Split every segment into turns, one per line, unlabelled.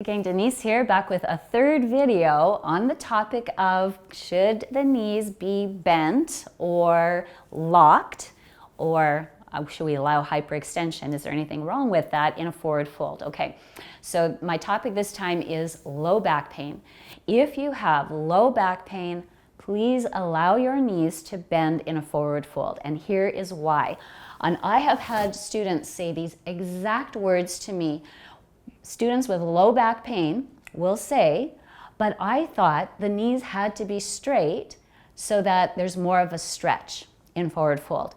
Again, Denise here, back with a third video on the topic of should the knees be bent or locked, or should we allow hyperextension? Is there anything wrong with that in a forward fold? Okay, so my topic this time is low back pain. If you have low back pain, please allow your knees to bend in a forward fold, and here is why. And I have had students say these exact words to me. Students with low back pain will say, but I thought the knees had to be straight so that there's more of a stretch in forward fold.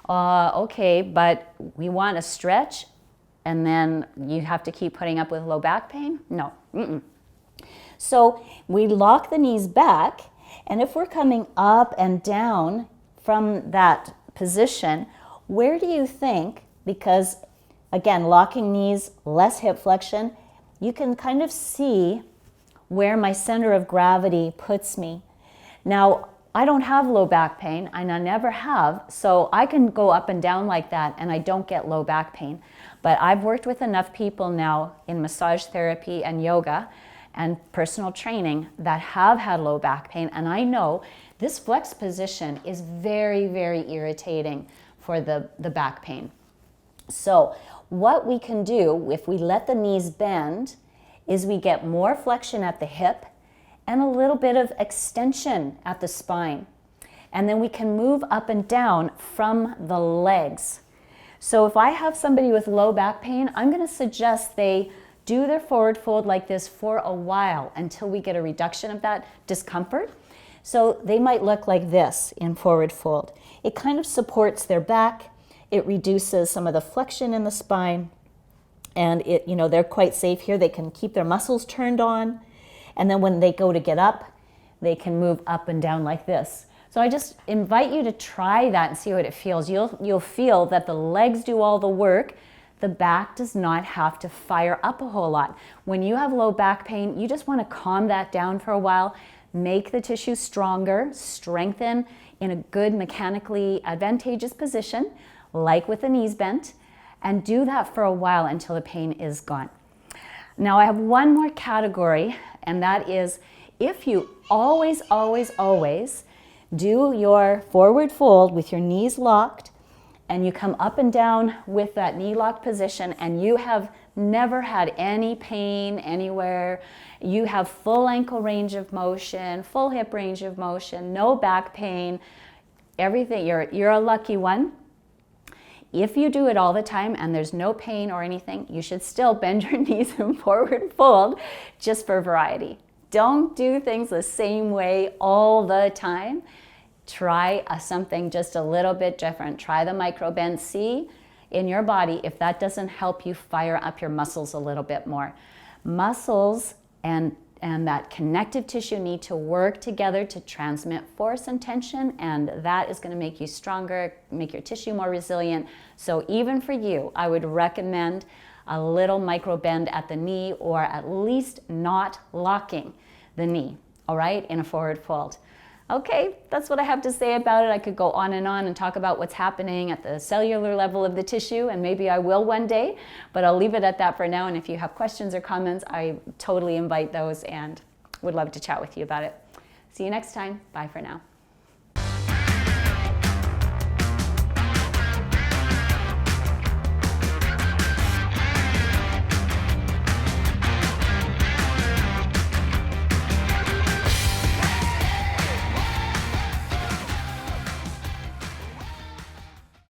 Okay, but we want a stretch and then you have to keep putting up with low back pain? No. So we lock the knees back, and if we're coming up and down from that position, where do you think, because again, locking knees, less hip flexion, you can kind of see where my center of gravity puts me. Now, I don't have low back pain, and I never have, so I can go up and down like that and I don't get low back pain. But I've worked with enough people now in massage therapy and yoga and personal training that have had low back pain, and I know this flex position is very, very irritating for the back pain. So what we can do if we let the knees bend is we get more flexion at the hip and a little bit of extension at the spine. And then we can move up and down from the legs. So if I have somebody with low back pain, I'm going to suggest they do their forward fold like this for a while until we get a reduction of that discomfort. So they might look like this in forward fold. It kind of supports their back. It reduces some of the flexion in the spine, and they're quite safe here. They can keep their muscles turned on, and then when they go to get up, they can move up and down like this. So I just invite you to try that and see what it feels. You'll feel that the legs do all the work. The back does not have to fire up a whole lot. When you have low back pain, you just want to calm that down for a while, make the tissue stronger, strengthen in a good mechanically advantageous position, like with the knees bent, and do that for a while until the pain is gone. Now I have one more category, and that is if you always do your forward fold with your knees locked, and you come up and down with that knee locked position, and you have never had any pain anywhere, you have full ankle range of motion, full hip range of motion, no back pain, everything, you're a lucky one. If you do it all the time and there's no pain or anything, you should still bend your knees in forward fold just for variety. Don't do things the same way all the time. Try something just a little bit different. Try the micro bend. See in your body if that doesn't help you fire up your muscles a little bit more. Muscles and that connective tissue need to work together to transmit force and tension, and that is going to make you stronger, make your tissue more resilient. So even for you, I would recommend a little micro bend at the knee, or at least not locking the knee, all right, in a forward fold. Okay, that's what I have to say about it. I could go on and talk about what's happening at the cellular level of the tissue, and maybe I will one day, but I'll leave it at that for now. And if you have questions or comments, I totally invite those and would love to chat with you about it. See you next time. Bye for now.